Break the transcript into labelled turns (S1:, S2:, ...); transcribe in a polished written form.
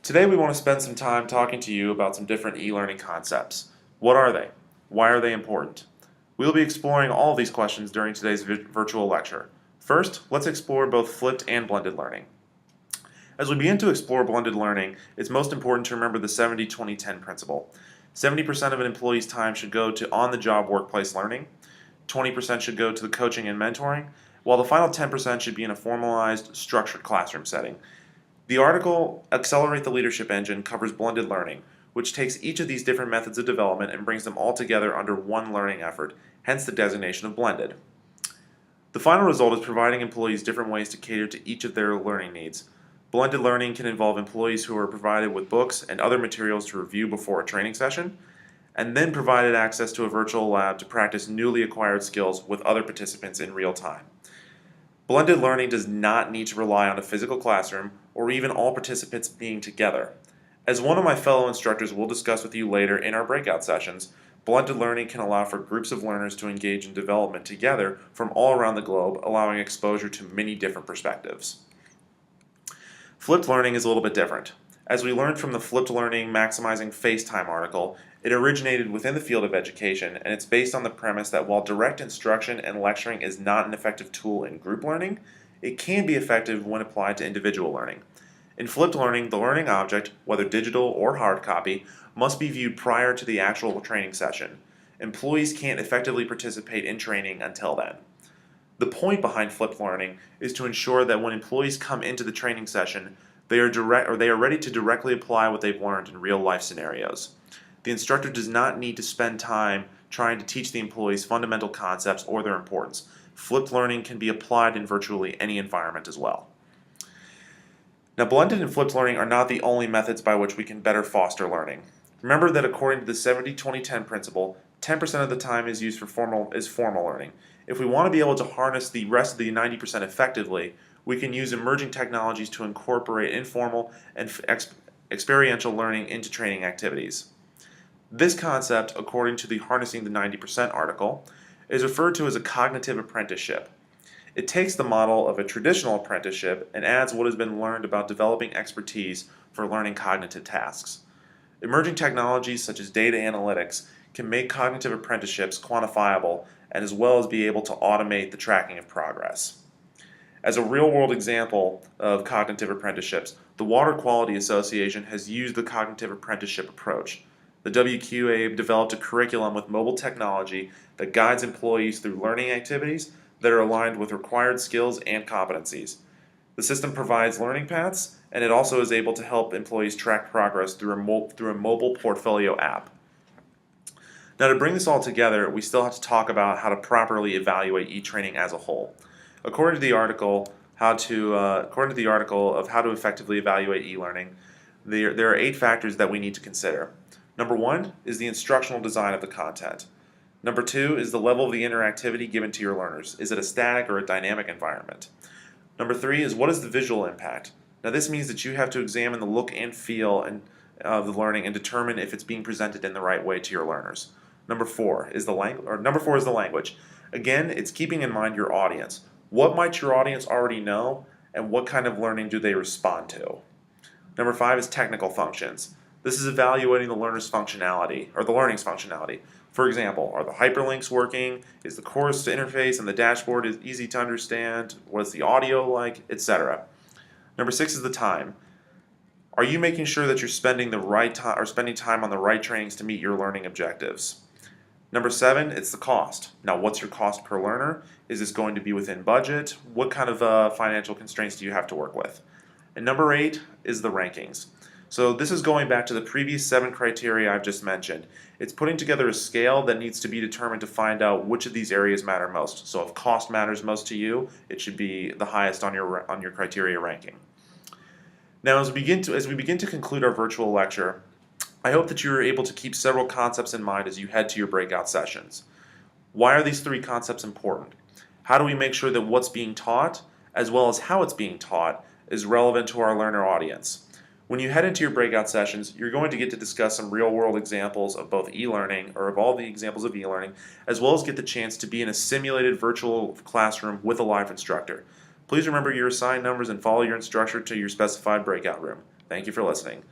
S1: Today we want to spend some time talking to you about some different e-learning concepts. What are they? Why are they important? We'll be exploring all of these questions during today's virtual lecture. First, let's explore both flipped and blended learning. As we begin to explore blended learning, it's most important to remember the 70-20-10 principle. 70% of an employee's time should go to on-the-job workplace learning, 20% should go to the coaching and mentoring, while the final 10% should be in a formalized, structured classroom setting. The article, Accelerate the Leadership Engine, covers blended learning, which takes each of these different methods of development and brings them all together under one learning effort, hence the designation of blended. The final result is providing employees different ways to cater to each of their learning needs. Blended learning can involve employees who are provided with books and other materials to review before a training session, and then provided access to a virtual lab to practice newly acquired skills with other participants in real time. Blended learning does not need to rely on a physical classroom or even all participants being together. As one of my fellow instructors will discuss with you later in our breakout sessions, blended learning can allow for groups of learners to engage in development together from all around the globe, allowing exposure to many different perspectives. Flipped learning is a little bit different. As we learned from the Flipped Learning Maximizing Face Time article, it originated within the field of education, and it's based on the premise that while direct instruction and lecturing is not an effective tool in group learning, it can be effective when applied to individual learning. In flipped learning, the learning object, whether digital or hard copy, must be viewed prior to the actual training session. Employees can't effectively participate in training until then. The point behind flipped learning is to ensure that when employees come into the training session, they are ready to directly apply what they've learned in real-life scenarios. The instructor does not need to spend time trying to teach the employees fundamental concepts or their importance. Flipped learning can be applied in virtually any environment as well. Now, blended and flipped learning are not the only methods by which we can better foster learning. Remember that according to the 70-20-10 principle, 10% of the time is used for formal learning. If we want to be able to harness the rest of the 90% effectively, we can use emerging technologies to incorporate informal and experiential learning into training activities. This concept, according to the Harnessing the 90% article, is referred to as a cognitive apprenticeship. It takes the model of a traditional apprenticeship and adds what has been learned about developing expertise for learning cognitive tasks. Emerging technologies such as data analytics can make cognitive apprenticeships quantifiable and as well as be able to automate the tracking of progress. As a real-world example of cognitive apprenticeships, the Water Quality Association has used the cognitive apprenticeship approach. The WQA developed a curriculum with mobile technology that guides employees through learning activities that are aligned with required skills and competencies. The system provides learning paths, and it also is able to help employees track progress through a mobile portfolio app. Now, to bring this all together, we still have to talk about how to properly evaluate e-training as a whole. According to the article of how to effectively evaluate e-learning, there are 8 factors that we need to consider. Number 1 is the instructional design of the content. Number 2 is the level of the interactivity given to your learners. Is it a static or a dynamic environment? Number 3 is what is the visual impact? Now, this means that you have to examine the look and feel of the learning and determine if it's being presented in the right way to your learners. Number 4 is the language. Again, it's keeping in mind your audience. What might your audience already know, and what kind of learning do they respond to? Number 5 is technical functions. This is evaluating the learner's functionality, or the learning's functionality. For example, are the hyperlinks working? Is the course interface and the dashboard easy to understand? What is the audio like? Etc. Number 6 is the time. Are you making sure that you're spending time on the right trainings to meet your learning objectives? Number 7, it's the cost. Now, what's your cost per learner? Is this going to be within budget? What kind of financial constraints do you have to work with? And number 8 is the rankings. So this is going back to the previous 7 criteria I've just mentioned. It's putting together a scale that needs to be determined to find out which of these areas matter most. So if cost matters most to you, it should be the highest on your criteria ranking. Now, as we begin to conclude our virtual lecture, I hope that you are able to keep several concepts in mind as you head to your breakout sessions. Why are these 3 concepts important? How do we make sure that what's being taught, as well as how it's being taught, is relevant to our learner audience? When you head into your breakout sessions, you're going to get to discuss some real-world examples of both e-learning, or of all the examples of e-learning, as well as get the chance to be in a simulated virtual classroom with a live instructor. Please remember your assigned numbers and follow your instructor to your specified breakout room. Thank you for listening.